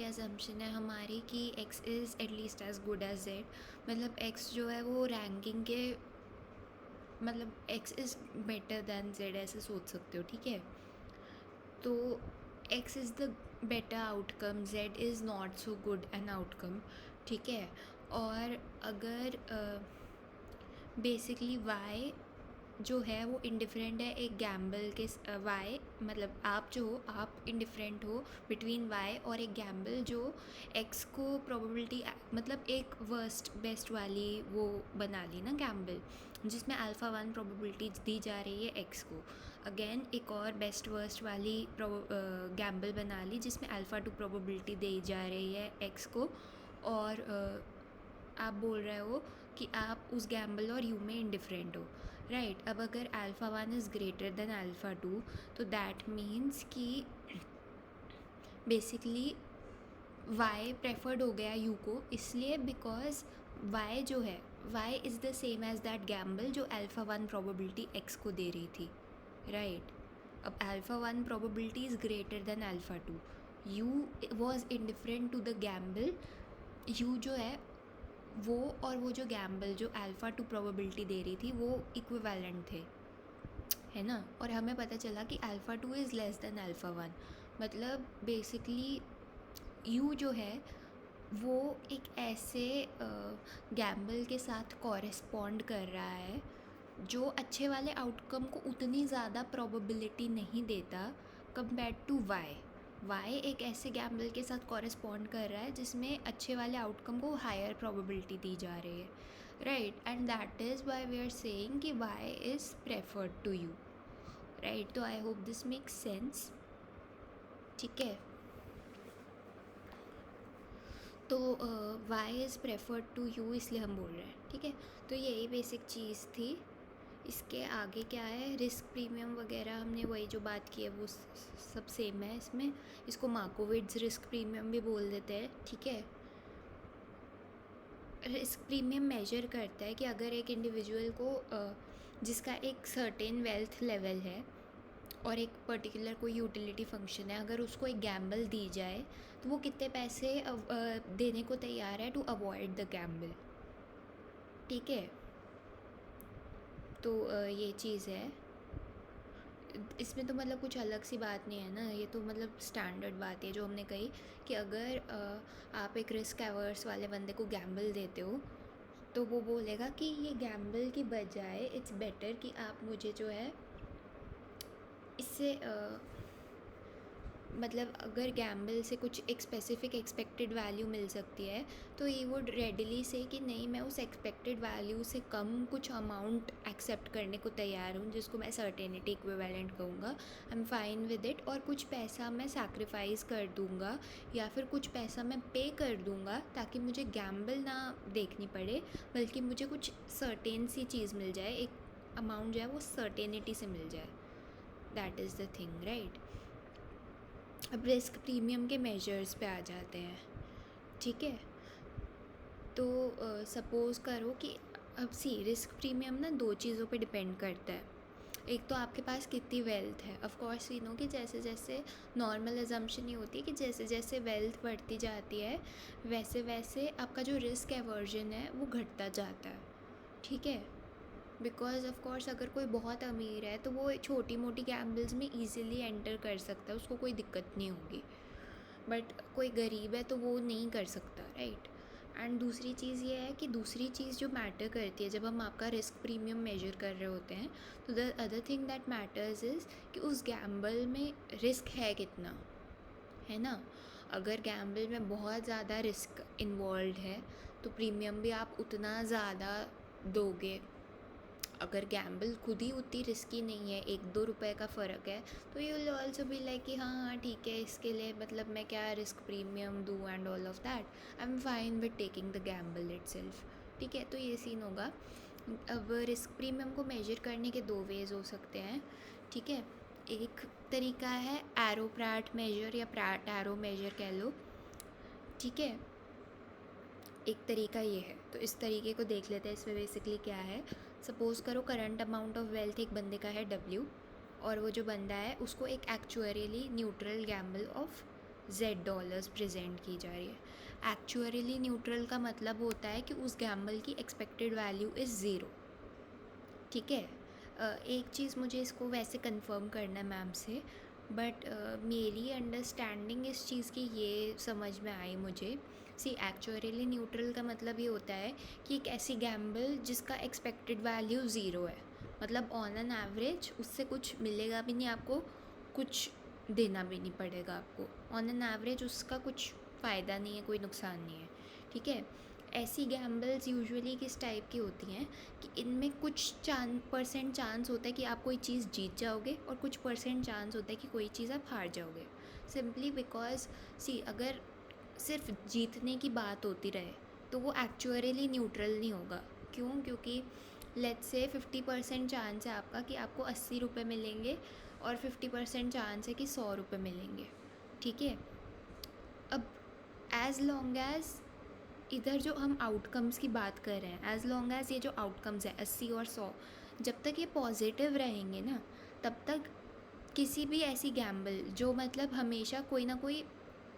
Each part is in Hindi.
असम्पशन है हमारी कि x is at least as good as z, मतलब x जो है वो रैंकिंग के मतलब x is better than z ऐसे सोच सकते हो, ठीक है। तो x is the better outcome, z is not so good an outcome, ठीक है। और अगर बेसिकली y जो है वो इंडिफरेंट है एक गैम्बल के y, मतलब आप जो हो आप इंडिफरेंट हो बिटवीन y और एक गैम्बल जो x को प्रोबेबिलिटी मतलब एक वर्स्ट बेस्ट वाली वो बना ली ना गैम्बल, जिसमें अल्फ़ा 1 प्रोबेबिलिटी दी जा रही है x को। अगेन एक और बेस्ट वर्स्ट वाली गैम्बल बना ली जिसमें अल्फ़ा 2 प्रोबेबिलिटी दी जा रही है x को। और आप बोल रहे हो कि आप उस गैम्बल और यू में इंडिफरेंट हो, राइट। अब अगर alpha 1 is greater than alpha 2 तो दैट मीन्स कि बेसिकली y प्रेफर्ड हो गया u को, इसलिए बिकॉज y जो है y is the same as that gamble जो अल्फ़ा 1 प्रोबेबिलिटी x को दे रही थी, राइट। अब alpha 1 probability is greater than alpha 2, u was indifferent to the gamble, u जो है वो और वो जो गैम्बल जो अल्फ़ा 2 प्रोबेबिलिटी दे रही थी वो इक्विवेलेंट थे, है ना। और हमें पता चला कि alpha 2 is less than alpha 1, मतलब बेसिकली u जो है वो एक ऐसे गैम्बल के साथ कॉरेस्पॉन्ड कर रहा है जो अच्छे वाले आउटकम को उतनी ज़्यादा प्रोबेबिलिटी नहीं देता कंपेयर टू y एक ऐसे गैम्बल के साथ कॉरेस्पॉन्ड कर रहा है जिसमें अच्छे वाले आउटकम को हायर प्रोबेबिलिटी दी जा रही है, right. And that is why we are saying कि y is preferred to u, right. तो I hope this makes sense, ठीक है। तो y is preferred to u इसलिए हम बोल रहे हैं, ठीक है। तो यही बेसिक चीज़ थी। इसके आगे क्या है, रिस्क प्रीमियम वगैरह हमने वही जो बात की है वो सब सेम है इसमें। इसको मार्कोविट्ज़ रिस्क प्रीमियम भी बोल देते हैं, ठीक है। रिस्क प्रीमियम मेजर करता है कि अगर एक इंडिविजुअल को जिसका एक सर्टेन वेल्थ लेवल है और एक पर्टिकुलर कोई यूटिलिटी फंक्शन है, अगर उसको एक गैम्बल दी जाए तो वो कितने पैसे देने को तैयार है टू अवॉइड द गैम्बल, ठीक है। तो ये चीज़ है इसमें। तो मतलब कुछ अलग सी बात नहीं है ना, ये तो मतलब स्टैंडर्ड बात है जो हमने कही कि अगर आप एक रिस्क एवर्स वाले बंदे को गैम्बल देते हो तो वो बोलेगा कि ये गैम्बल की बजाय इट्स बेटर कि आप मुझे जो है इससे मतलब अगर गैम्बल से कुछ एक स्पेसिफिक एक्सपेक्टेड वैल्यू मिल सकती है तो ही वुड रेडली से कि नहीं, मैं उस एक्सपेक्टेड वैल्यू से कम कुछ अमाउंट एक्सेप्ट करने को तैयार हूँ जिसको मैं सर्टेनिटी इक्विवेलेंट कहूँगा, I am fine with it. और कुछ पैसा मैं सैक्रिफाइस कर दूँगा या फिर कुछ पैसा मैं पे कर दूँगा ताकि मुझे गैम्बल ना देखनी पड़े, बल्कि मुझे कुछ सर्टेन सी चीज़ मिल जाए, एक अमाउंट जो है वो सर्टेनिटी से मिल जाए। That is the thing, right. अब रिस्क प्रीमियम के मेजर्स पे आ जाते हैं, ठीक है। तो सपोज़ करो कि अब रिस्क प्रीमियम ना दो चीज़ों पे डिपेंड करता है। एक तो आपके पास कितनी वेल्थ है, ऑफ कोर्स वी नो कि जैसे जैसे नॉर्मल अजम्पशन ये होती है कि जैसे जैसे वेल्थ बढ़ती जाती है वैसे वैसे आपका जो रिस्क एवर्जन है वो घटता जाता है, ठीक है। बिकॉज ऑफ कोर्स अगर कोई बहुत अमीर है तो वो छोटी मोटी गैम्बल्स में ईज़िली एंटर कर सकता है, उसको कोई दिक्कत नहीं होगी। बट कोई गरीब है तो वो नहीं कर सकता, राइट। एंड दूसरी चीज़ ये है कि दूसरी चीज़ जो मैटर करती है जब हम आपका रिस्क प्रीमियम मेजर कर रहे होते हैं तो the other thing that matters is कि उस गैम्बल में रिस्क है कितना, है ना। अगर गैम्बल में बहुत ज़्यादा रिस्क इन्वॉल्व है तो प्रीमियम भी आप उतना ज़्यादा दोगे। अगर गैम्बल खुद ही उतनी रिस्की नहीं है, 1-2 रुपए का फ़र्क है, तो you will also be like कि हाँ हाँ ठीक है, इसके लिए मतलब मैं क्या रिस्क प्रीमियम दूँ and all of that, I am fine with taking the Gamble itself, ठीक है। तो ये सीन होगा। अब रिस्क प्रीमियम को मेजर करने के दो वेज हो सकते हैं, ठीक है। एक तरीका है एरो प्रैट मेजर या प्रैट एरो मेजर कह लो, ठीक है। एक तरीका ये है, तो इस तरीके को देख लेते हैं। इसमें बेसिकली क्या है, सपोज़ करो करंट अमाउंट ऑफ वेल्थ एक बंदे का है W और वो जो बंदा है उसको एक actuarially neutral gamble of $Z present की जा रही है। एक्चुअली न्यूट्रल का मतलब होता है कि उस गैम्बल की एक्सपेक्टेड वैल्यू इज़ ज़ीरो। ठीक है। एक चीज़ मुझे इसको वैसे कंफर्म करना है मैम से, बट मेरी अंडरस्टैंडिंग इस चीज़ की ये समझ में आई मुझे। सी एक्चुअली न्यूट्रल का मतलब ये होता है कि एक ऐसी गैम्बल जिसका एक्सपेक्टेड वैल्यू ज़ीरो है, मतलब ऑन एन एवरेज उससे कुछ मिलेगा भी नहीं आपको, कुछ देना भी नहीं पड़ेगा आपको। ऑन एन एवरेज उसका कुछ फ़ायदा नहीं है, कोई नुकसान नहीं है। ठीक है। ऐसी गैम्बल्स यूजुअली किस टाइप की होती हैं कि इनमें कुछ परसेंट चांस होता है कि आप कोई चीज़ जीत जाओगे और कुछ परसेंट चांस होता है कि कोई चीज़ आप हार जाओगे। सिंपली बिकॉज सी अगर सिर्फ जीतने की बात होती रहे तो वो एक्चुअली न्यूट्रल नहीं होगा। क्यों? क्योंकि लेट्स से 50% चांस है आपका कि आपको 80 रुपये मिलेंगे और 50% चांस है कि 100 रुपये मिलेंगे। ठीक है। अब एज़ लॉन्ग एज़ इधर जो हम आउटकम्स की बात कर रहे हैं, एज़ लॉन्ग एज़ ये जो आउटकम्स हैं 80 और 100, जब तक ये पॉजिटिव रहेंगे ना, तब तक किसी भी ऐसी गैम्बल जो मतलब हमेशा कोई ना कोई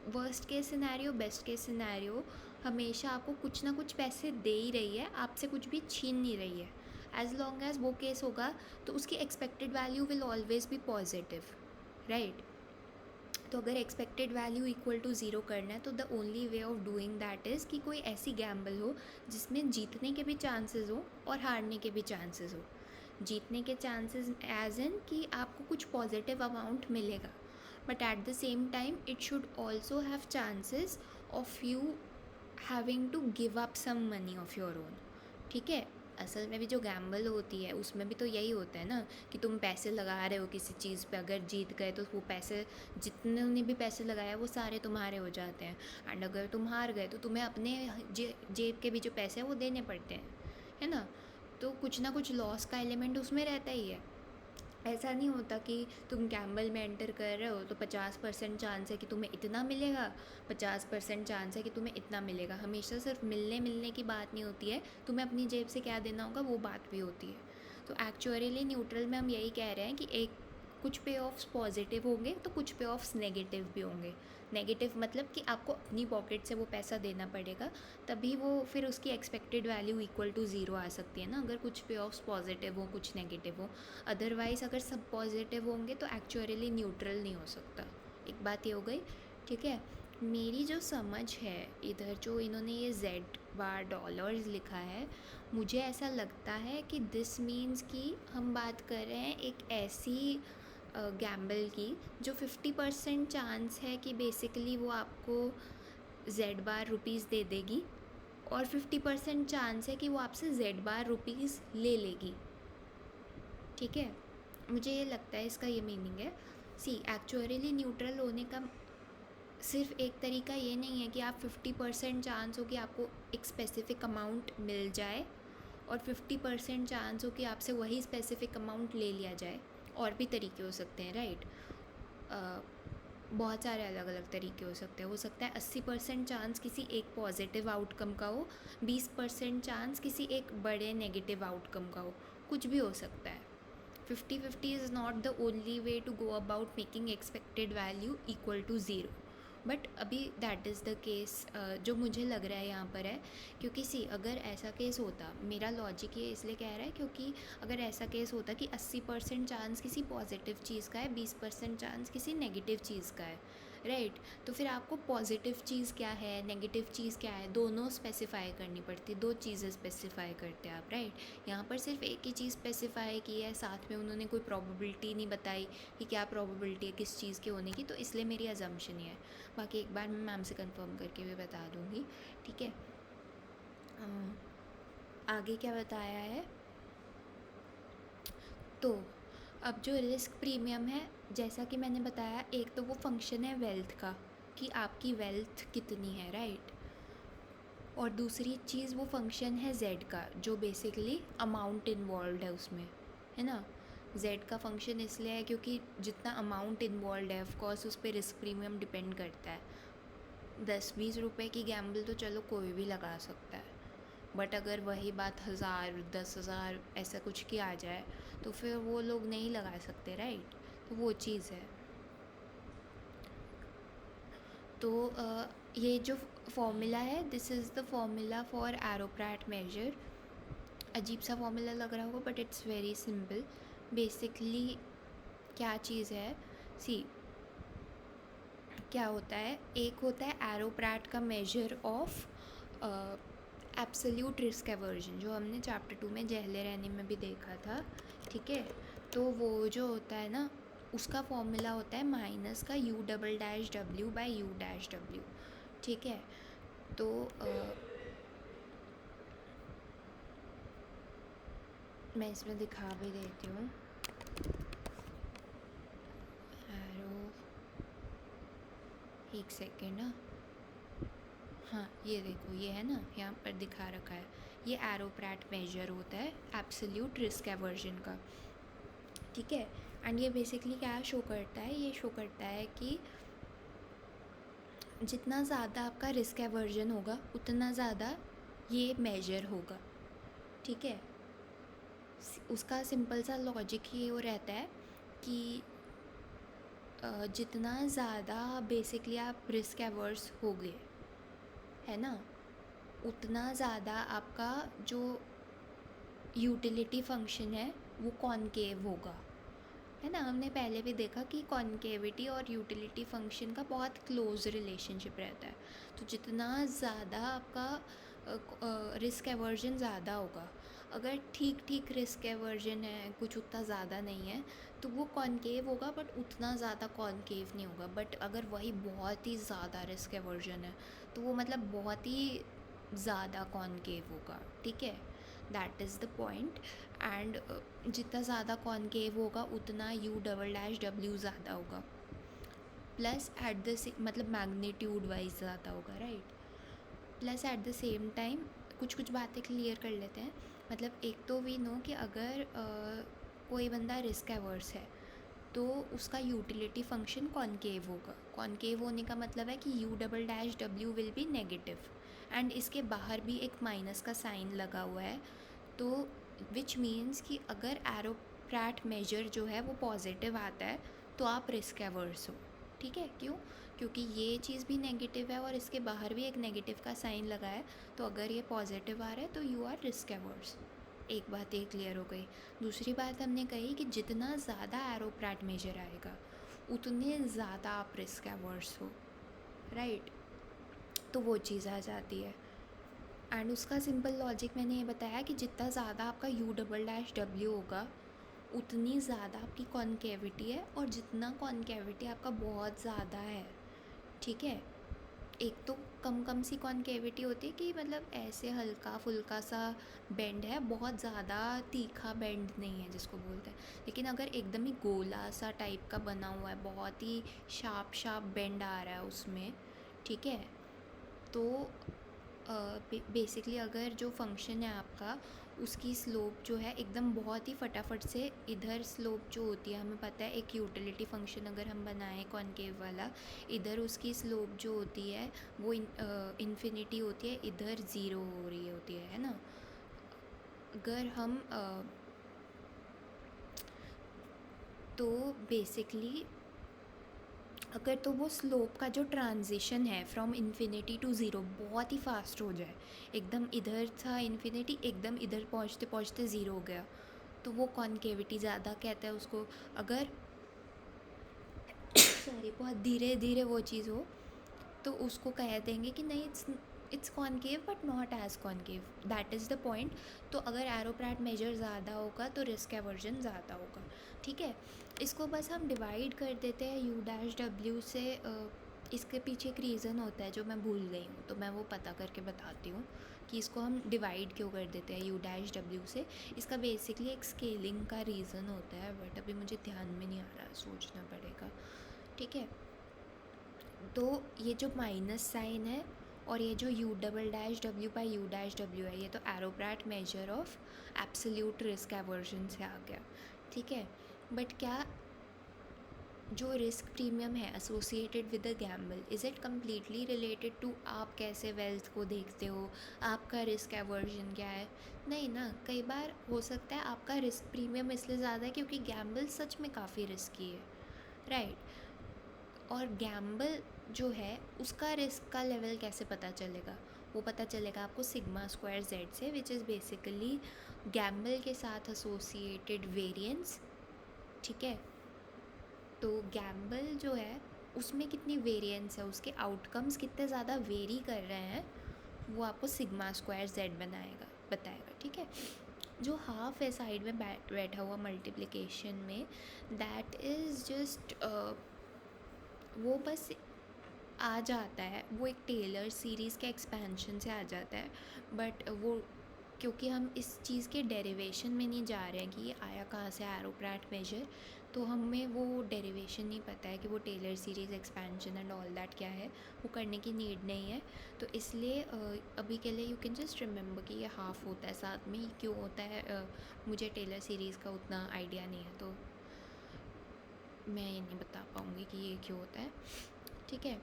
worst case scenario, best case scenario, हमेशा आपको कुछ ना कुछ पैसे दे ही रही है, आपसे कुछ भी छीन नहीं रही है। एज़ लॉन्ग एज़ वो केस होगा तो उसकी expected value will always be positive, right. तो अगर expected value equal to zero करना है तो the only way of doing that is कि कोई ऐसी गैम्बल हो जिसमें जीतने के भी चांसेस हो और हारने के भी चांसेस हो। जीतने के चांसेस एज इन कि आपको कुछ पॉजिटिव अमाउंट मिलेगा, but at the same time it should also have chances of you having to give up some money of your own. ठीक है। असल में भी जो गैम्बल होती है उसमें भी तो यही होता है ना कि तुम पैसे लगा रहे हो किसी चीज़ पे, अगर जीत गए तो वो पैसे, जितने ने भी पैसे लगाया वो सारे तुम्हारे हो जाते हैं, एंड अगर तुम हार गए तो तुम्हें अपने जेब के भी जो पैसे हैं वो देने पड़ते हैं, है ना। तो कुछ ना कुछ लॉस का एलिमेंट उसमें रहता ही है। ऐसा नहीं होता कि तुम गैम्बल में एंटर कर रहे हो तो 50% चांस है कि तुम्हें इतना मिलेगा, 50% चांस है कि तुम्हें इतना मिलेगा। हमेशा सिर्फ मिलने की बात नहीं होती है, तुम्हें अपनी जेब से क्या देना होगा वो बात भी होती है। तो एक्चुअली न्यूट्रल में हम यही कह रहे हैं कि एक कुछ पे ऑफ्स पॉजिटिव होंगे तो कुछ पे ऑफ्स नेगेटिव भी होंगे। नेगेटिव मतलब कि आपको अपनी पॉकेट से वो पैसा देना पड़ेगा, तभी वो फिर उसकी expected value equal to zero आ सकती है ना, अगर कुछ पे ऑफ्स पॉजिटिव हो कुछ नेगेटिव हो। अदरवाइज़ अगर सब पॉजिटिव होंगे तो एक्चुअली न्यूट्रल नहीं हो सकता। एक बात ये हो गई। ठीक है। मेरी जो समझ है इधर जो इन्होंने ये $, लिखा है, मुझे ऐसा लगता है कि दिस मीन्स कि हम बात कर रहे हैं एक ऐसी गैम्बल की जो 50% चांस है कि बेसिकली वो आपको $रुपीज़ दे देगी और 50% चांस है कि वो आपसे $रुपीज़ ले लेगी। ठीक है। मुझे ये लगता है इसका ये मीनिंग है। सी एक्चुअली न्यूट्रल होने का सिर्फ एक तरीका ये नहीं है कि आप 50% चांस हो कि आपको एक स्पेसिफ़िक अमाउंट मिल जाए और 50% चांस हो कि आपसे वही स्पेसिफ़िक अमाउंट ले लिया जाए। और भी तरीके हो सकते हैं, राइट। बहुत सारे अलग अलग तरीके हो सकते हैं। हो सकता है 80% चांस किसी एक पॉजिटिव आउटकम का हो, 20% चांस किसी एक बड़े नेगेटिव आउटकम का हो, कुछ भी हो सकता है। 50-50 is not the only way to go about making expected value equal to zero, but अभी दैट इज़ द केस जो मुझे लग रहा है यहाँ पर है। क्योंकि सी अगर ऐसा केस होता, मेरा लॉजिक ये इसलिए कह रहा है क्योंकि अगर ऐसा केस होता कि 80% चांस किसी पॉजिटिव चीज़ का है, 20% चांस किसी नेगेटिव चीज़ का है, राइट। तो फिर आपको पॉजिटिव चीज़ क्या है, नेगेटिव चीज़ क्या है, दोनों स्पेसिफाई करनी पड़ती, दो चीज़ें स्पेसिफाई करते हैं आप, राइट। यहाँ पर सिर्फ एक ही चीज़ स्पेसिफाई की है, साथ में उन्होंने कोई प्रोबेबिलिटी नहीं बताई कि क्या प्रोबेबिलिटी है किस चीज़ के होने की, तो इसलिए मेरी अजम्पशन ये है। बाकी एक बार मैं मैम से कंफर्म करके भी बता दूँगी। ठीक है। आगे क्या बताया है, तो अब जो रिस्क प्रीमियम है, जैसा कि मैंने बताया, एक तो वो फंक्शन है वेल्थ का कि आपकी वेल्थ कितनी है, राइट। और दूसरी चीज़ वो फंक्शन है जेड का जो बेसिकली अमाउंट इन्वॉल्व है उसमें, है ना। जेड का फंक्शन इसलिए है क्योंकि जितना अमाउंट इन्वॉल्व है ऑफकोर्स उस पर रिस्क प्रीमियम डिपेंड करता है। 10-20 रुपए की गैम्बल तो चलो कोई भी लगा सकता है, बट अगर वही बात 1000 10,000 ऐसा कुछ की आ जाए तो फिर वो लोग नहीं लगा सकते, राइट। तो वो चीज़ है। तो ये जो फॉर्मूला है, this is the formula for Arrow Pratt measure. अजीब सा फॉर्मूला लग रहा होगा but it's very simple. Basically क्या चीज़ है, सी क्या होता है, एक होता है एरोप्रैट का major of absolute risk aversion, जो हमने चैप्टर 2 में जहले रहने में भी देखा था। ठीक है, तो वो जो होता है ना, उसका फॉर्मूला होता है माइनस का you double dash W by U dash W. ठीक है, तो मैं इसमें दिखा भी देती हूँ। एरो, एक सेकेंड ना, हाँ ये देखो, ये है ना, यहाँ पर दिखा रखा है, ये एरोप्रैट मेजर होता है एब्सोल्यूट रिस्क एवर्जन का। ठीक है, एंड ये बेसिकली क्या शो करता है, ये शो करता है कि जितना ज़्यादा आपका रिस्क एवर्जन होगा उतना ज़्यादा ये मेजर होगा। ठीक है, उसका सिंपल सा लॉजिक ये वो रहता है कि जितना ज़्यादा बेसिकली आप रिस्क एवर्स हो गए है ना, उतना ज़्यादा आपका जो यूटिलिटी फंक्शन है वो कॉनकेव होगा। है ना, हमने पहले भी देखा कि कॉनकेविटी और यूटिलिटी फंक्शन का बहुत क्लोज रिलेशनशिप रहता है। तो जितना ज़्यादा आपका रिस्क एवर्जन ज़्यादा होगा, अगर ठीक ठीक रिस्क एवर्जन है, कुछ उतना ज़्यादा नहीं है, तो वो कॉनकेव होगा बट उतना ज़्यादा कॉनकेव नहीं होगा। बट अगर वही बहुत ही ज़्यादा रिस्क एवर्जन है तो वो मतलब बहुत ही ज़्यादा कॉनकेव होगा। ठीक है, that is the point. And जितना ज़्यादा कॉनकेव होगा उतना यू डबल डैश डब्ल्यू ज़्यादा होगा, प्लस एट द मतलब मैग्नीट्यूड वाइज ज़्यादा होगा, right. Plus eight the same time कुछ कुछ बातें क्लियर कर लेते हैं। मतलब एक तो वी नो कि अगर कोई बंदा रिस्क एवर्स है तो उसका यूटिलिटी फंक्शन कॉनकेव होगा। कॉनकेव होने का मतलब है कि you double dash W will be negative, and इसके बाहर भी एक माइनस का साइन लगा हुआ है, तो विच मीन्स कि अगर एरोप्रैट मेजर जो है वो पॉजिटिव आता है तो आप रिस्क एवर्स हो। ठीक है, क्यों? क्योंकि ये चीज़ भी नेगेटिव है और इसके बाहर भी एक नेगेटिव का साइन लगा है, तो अगर ये पॉजिटिव आ रहा है तो यू आर रिस्क एवर्स। एक बात ये क्लियर हो गई। दूसरी बात हमने कही कि जितना ज़्यादा एरोप्रैट मेजर आएगा उतने ज़्यादा आप रिस्क एवर्स हो, राइट। तो वो चीज़ आ जाती है। एंड उसका सिंपल लॉजिक मैंने ये बताया कि जितना ज़्यादा आपका यू डबल डैश डब्ल्यू होगा उतनी ज़्यादा आपकी कॉनकेविटी है, और जितना कॉनकेविटी आपका बहुत ज़्यादा है, ठीक है, एक तो कम कम सी कॉनकेविटी होती है कि मतलब ऐसे हल्का फुल्का सा बेंड है, बहुत ज़्यादा तीखा बेंड नहीं है जिसको बोलते हैं। लेकिन अगर एकदम ही गोला सा टाइप का बना हुआ है, बहुत ही शार्प शार्प बेंड आ रहा है उसमें, ठीक है, तो बेसिकली अगर जो फंक्शन है आपका उसकी स्लोप जो है एकदम बहुत ही फटाफट से इधर स्लोप जो होती है, हमें पता है एक यूटिलिटी फंक्शन अगर हम बनाएं कॉनकेव वाला, इधर उसकी स्लोप जो होती है वो इन्फिनिटी होती है, इधर ज़ीरो हो रही होती है ना। अगर हम तो बेसिकली अगर तो वो स्लोप का जो ट्रांजिशन है फ्रॉम इन्फिनिटी टू ज़ीरो बहुत ही फास्ट हो जाए, एकदम इधर था इन्फिनिटी, एकदम इधर पहुँचते पहुँचते ज़ीरो हो गया, तो वो कॉनकेविटी ज़्यादा कहते हैं उसको। अगर सॉरी बहुत धीरे धीरे वो चीज़ हो तो उसको कह देंगे कि नहीं, it's concave but not as concave, that is the point. तो अगर एरोप्रैट मेजर ज़्यादा होगा तो रिस्क एवर्जन ज़्यादा होगा। ठीक है, इसको बस हम डिवाइड कर देते हैं यू डैश डब्ल्यू से। इसके पीछे एक रीज़न होता है जो मैं भूल गई हूँ, तो मैं वो पता करके बताती हूँ कि इसको हम डिवाइड क्यों कर देते हैं यू डैश डब्ल्यू से। इसका बेसिकली एक स्केलिंग का रीज़न होता है, बट अभी मुझे ध्यान में नहीं आ रहा, सोचना पड़ेगा। ठीक है, तो ये जो माइनस साइन है और ये जो U double dash W by U dash W है, ये तो Arrow Pratt measure of absolute risk aversion से आ गया। ठीक है, बट क्या जो रिस्क प्रीमियम है associated with the gamble, is it completely related to आप कैसे वेल्थ को देखते हो, आपका रिस्क एवर्जन क्या है? नहीं ना, कई बार हो सकता है आपका रिस्क प्रीमियम इसलिए ज़्यादा है क्योंकि गैम्बल सच में काफ़ी रिस्की है, राइट। और गैम्बल जो है उसका रिस्क का लेवल कैसे पता चलेगा? वो पता चलेगा आपको सिग्मा स्क्वायर जेड से, विच इज़ बेसिकली गैम्बल के साथ एसोसिएटेड वेरिएंस। ठीक है, तो गैम्बल जो है उसमें कितनी वेरिएंस है, उसके आउटकम्स कितने ज़्यादा वेरी कर रहे हैं, वो आपको सिग्मा स्क्वायर जेड बताएगा। ठीक है, जो हाफ है साइड में बैठा हुआ मल्टीप्लिकेशन में, दैट इज़ जस्ट वो बस आ जाता है, वो एक टेलर सीरीज़ के एक्सपेंशन से आ जाता है, बट वो क्योंकि हम इस चीज़ के डेरिवेशन में नहीं जा रहे हैं कि ये आया कहाँ से एरोप्राट मेजर, तो हमें वो डेरिवेशन नहीं पता है कि वो Taylor series expansion and all that क्या है, वो करने की नीड नहीं है। तो इसलिए अभी के लिए यू कैन जस्ट रिमेंबर कि ये हाफ़ होता है, साथ में ही क्यों होता है मुझे टेलर सीरीज़ का उतना आइडिया नहीं है, तो मैं ये नहीं बता पाऊँगी कि ये क्यों होता है। ठीक है,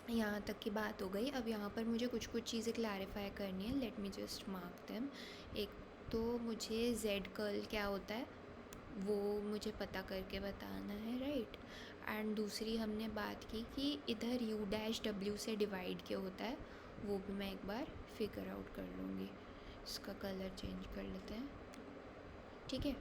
यहाँ तक की बात हो गई। अब यहाँ पर मुझे कुछ चीज़ें क्लैरिफाई करनी है, let me just mark them. एक तो मुझे जेड कर्ल क्या होता है वो मुझे पता करके बताना है, राइट। एंड दूसरी हमने बात की कि इधर यू डैश डब्ल्यू से डिवाइड क्यों होता है, वो भी मैं एक बार फिगर आउट कर लूँगी। इसका कलर चेंज कर लेते हैं, ठीक है।